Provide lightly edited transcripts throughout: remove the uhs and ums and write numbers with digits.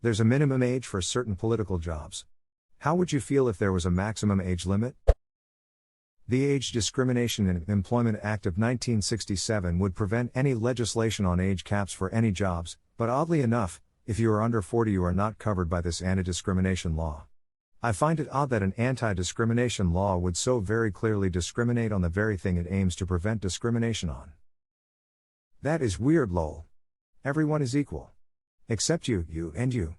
There's a minimum age for certain political jobs. How would you feel if there was a maximum age limit? The Age Discrimination in Employment Act of 1967 would prevent any legislation on age caps for any jobs, but oddly enough, if you are under 40 you are not covered by this anti-discrimination law. I find it odd that an anti-discrimination law would so very clearly discriminate on the very thing it aims to prevent discrimination on. That is weird, lol. Everyone is equal. Except you, and you.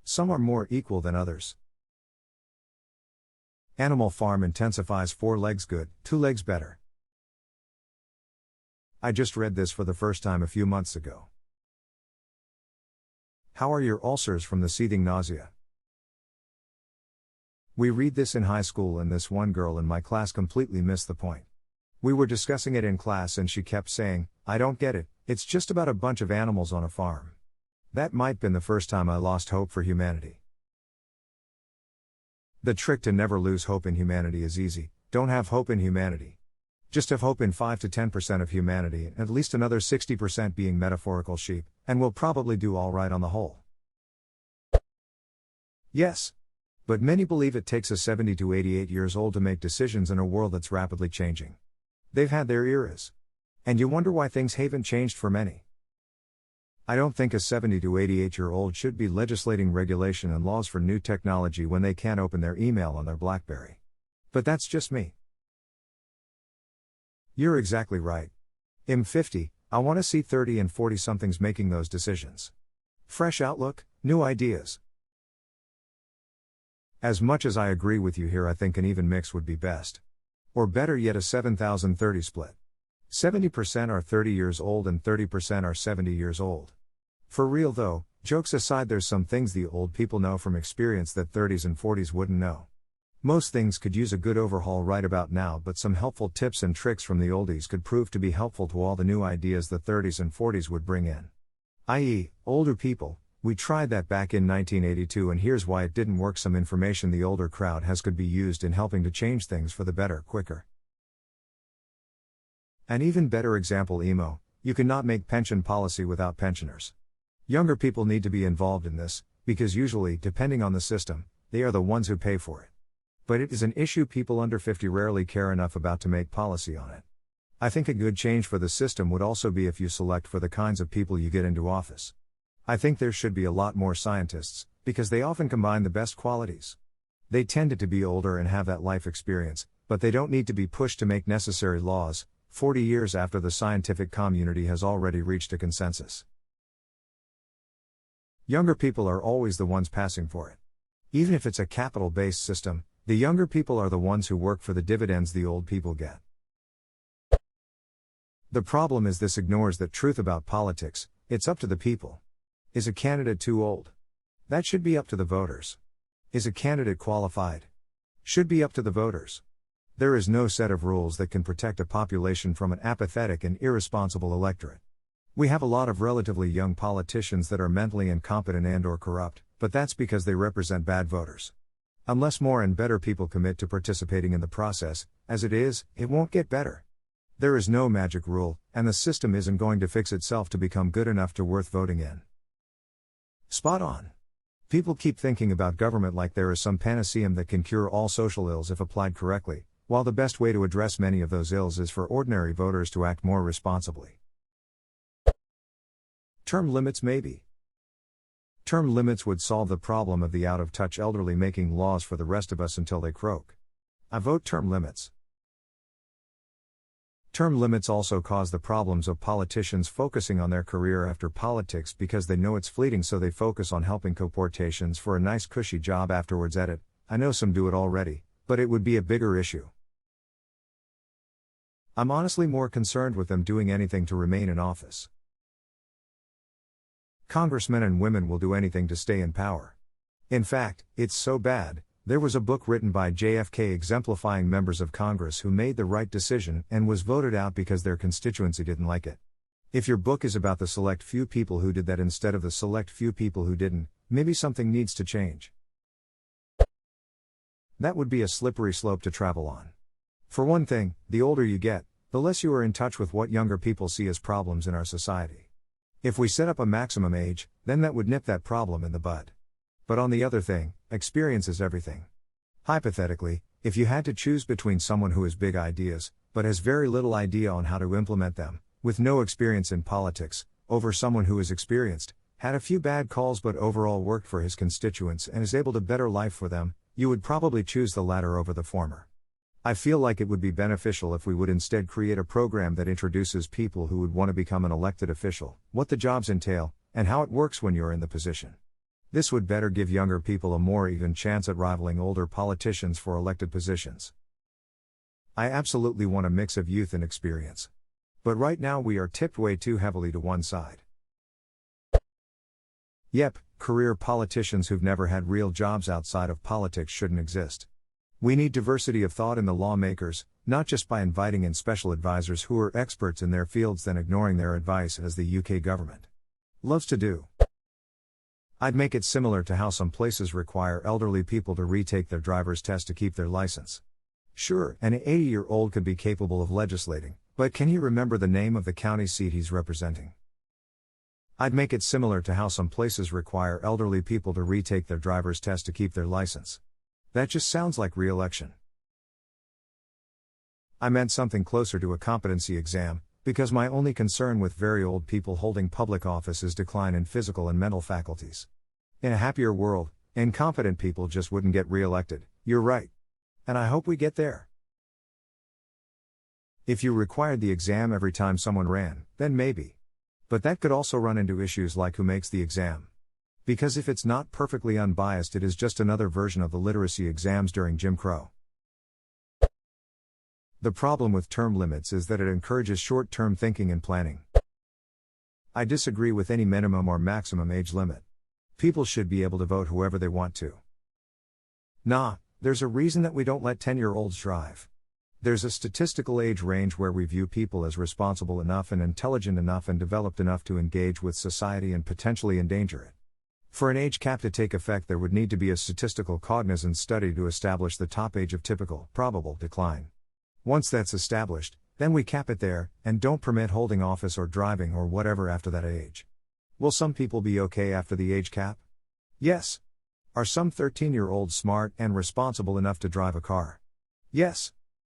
Some are more equal than others. Animal Farm intensifies 4 legs good, 2 legs better. I just read this for the first time a few months ago. How are your ulcers from the seething nausea? We read this in high school and this one girl in my class completely missed the point. We were discussing it in class and she kept saying, "I don't get it, it's just about a bunch of animals on a farm." That might been the first time I lost hope for humanity. The trick to never lose hope in humanity is easy: don't have hope in humanity. Just have hope in 5 to 10% of humanity, and at least another 60% being metaphorical sheep, and we'll probably do all right on the whole. Yes. But many believe it takes a 70 to 88 years old to make decisions in a world that's rapidly changing. They've had their eras. And you wonder why things haven't changed for many. I don't think a 70 to 88-year-old should be legislating regulation and laws for new technology when they can't open their email on their BlackBerry. But that's just me. You're exactly right. I'm 50, I want to see 30 and 40-somethings making those decisions. Fresh outlook, new ideas. As much as I agree with you here, I think an even mix would be best. Or better yet, a 7,030 split. 70% are 30 years old and 30% are 70 years old. For real though, jokes aside, there's some things the old people know from experience that 30s and 40s wouldn't know. Most things could use a good overhaul right about now, but some helpful tips and tricks from the oldies could prove to be helpful to all the new ideas the 30s and 40s would bring in. I.e., older people. We tried that back in 1982 and here's why it didn't work. Some information the older crowd has could be used in helping to change things for the better quicker. An even better example: emo. You cannot make pension policy without pensioners. Younger people need to be involved in this, because usually, depending on the system, they are the ones who pay for it. But it is an issue people under 50 rarely care enough about to make policy on it. I think a good change for the system would also be if you select for the kinds of people you get into office. I think there should be a lot more scientists, because they often combine the best qualities. They tended to be older and have that life experience, but they don't need to be pushed to make necessary laws, 40 years after the scientific community has already reached a consensus. Younger people are always the ones passing for it. Even if it's a capital-based system, the younger people are the ones who work for the dividends the old people get. The problem is this ignores that truth about politics: it's up to the people. Is a candidate too old? That should be up to the voters. Is a candidate qualified? Should be up to the voters. There is no set of rules that can protect a population from an apathetic and irresponsible electorate. We have a lot of relatively young politicians that are mentally incompetent and/or corrupt, but that's because they represent bad voters. Unless more and better people commit to participating in the process, as it is, it won't get better. There is no magic rule, and the system isn't going to fix itself to become good enough to worth voting in. Spot on. People keep thinking about government like there is some panacea that can cure all social ills if applied correctly, while the best way to address many of those ills is for ordinary voters to act more responsibly. Term limits maybe. Term limits would solve the problem of the out-of-touch elderly making laws for the rest of us until they croak. I vote term limits. Term limits also cause the problems of politicians focusing on their career after politics because they know it's fleeting, so they focus on helping co-portations for a nice cushy job afterwards. I know some do it already, but it would be a bigger issue. I'm honestly more concerned with them doing anything to remain in office. Congressmen and women will do anything to stay in power. In fact, it's so bad. There was a book written by JFK exemplifying members of Congress who made the right decision and was voted out because their constituency didn't like it. If your book is about the select few people who did that instead of the select few people who didn't, maybe something needs to change. That would be a slippery slope to travel on. For one thing, the older you get, the less you are in touch with what younger people see as problems in our society. If we set up a maximum age, then that would nip that problem in the bud. But on the other thing, experience is everything. Hypothetically, if you had to choose between someone who has big ideas, but has very little idea on how to implement them, with no experience in politics, over someone who is experienced, had a few bad calls but overall worked for his constituents and is able to better life for them, you would probably choose the latter over the former. I feel like it would be beneficial if we would instead create a program that introduces people who would want to become an elected official, what the jobs entail, and how it works when you're in the position. This would better give younger people a more even chance at rivaling older politicians for elected positions. I absolutely want a mix of youth and experience. But right now we are tipped way too heavily to one side. Yep, career politicians who've never had real jobs outside of politics shouldn't exist. We need diversity of thought in the lawmakers, not just by inviting in special advisors who are experts in their fields then ignoring their advice as the UK government loves to do. I'd make it similar to how some places require elderly people to retake their driver's test to keep their license. Sure, an 80-year-old could be capable of legislating, but can he remember the name of the county seat he's representing? I'd make it similar to how some places require elderly people to retake their driver's test to keep their license. That just sounds like re-election. I meant something closer to a competency exam, because my only concern with very old people holding public office is decline in physical and mental faculties. In a happier world, incompetent people just wouldn't get re-elected, you're right. And I hope we get there. If you required the exam every time someone ran, then maybe. But that could also run into issues like who makes the exam. Because if it's not perfectly unbiased, it is just another version of the literacy exams during Jim Crow. The problem with term limits is that it encourages short-term thinking and planning. I disagree with any minimum or maximum age limit. People should be able to vote whoever they want to. Nah, there's a reason that we don't let 10-year-olds drive. There's a statistical age range where we view people as responsible enough and intelligent enough and developed enough to engage with society and potentially endanger it. For an age cap to take effect, there would need to be a statistical cognizance study to establish the top age of typical, probable decline. Once that's established, then we cap it there, and don't permit holding office or driving or whatever after that age. Will some people be okay after the age cap? Yes. Are some 13-year-olds smart and responsible enough to drive a car? Yes.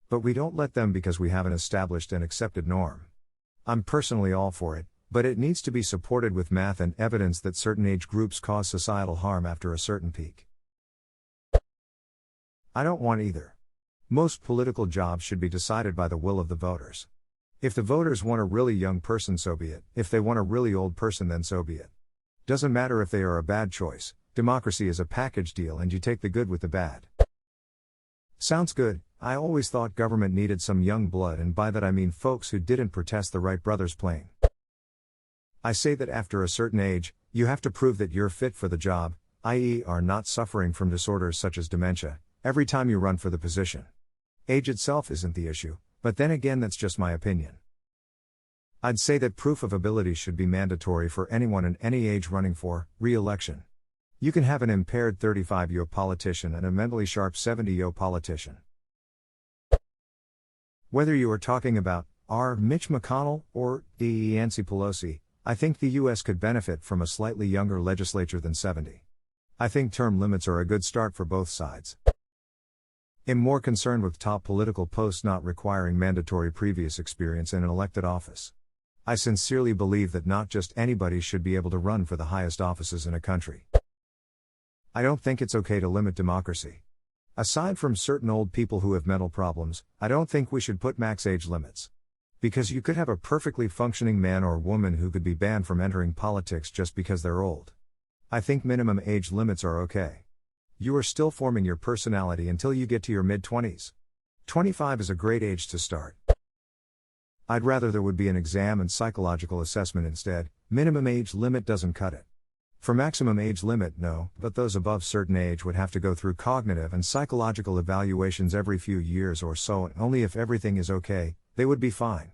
But we don't let them because we have an established and accepted norm. I'm personally all for it, but it needs to be supported with math and evidence that certain age groups cause societal harm after a certain peak. I don't want either. Most political jobs should be decided by the will of the voters. If the voters want a really young person, so be it. If they want a really old person, then so be it. Doesn't matter if they are a bad choice. Democracy is a package deal and you take the good with the bad. Sounds good. I always thought government needed some young blood, and by that I mean folks who didn't protest the Wright brothers plane. I say that after a certain age, you have to prove that you're fit for the job, i.e. are not suffering from disorders such as dementia, every time you run for the position. Age itself isn't the issue, but then again that's just my opinion. I'd say that proof of ability should be mandatory for anyone in any age running for re-election. You can have an impaired 35-year politician and a mentally sharp 70-year politician. Whether you are talking about R. Mitch McConnell or D. Nancy Pelosi, I think the US could benefit from a slightly younger legislature than 70. I think term limits are a good start for both sides. I'm more concerned with top political posts not requiring mandatory previous experience in an elected office. I sincerely believe that not just anybody should be able to run for the highest offices in a country. I don't think it's okay to limit democracy. Aside from certain old people who have mental problems, I don't think we should put max age limits. Because you could have a perfectly functioning man or woman who could be banned from entering politics just because they're old. I think minimum age limits are okay. You are still forming your personality until you get to your mid-20s. 25 is a great age to start. I'd rather there would be an exam and psychological assessment instead. Minimum age limit doesn't cut it. For maximum age limit, no, but those above certain age would have to go through cognitive and psychological evaluations every few years or so, and only if everything is okay, they would be fine.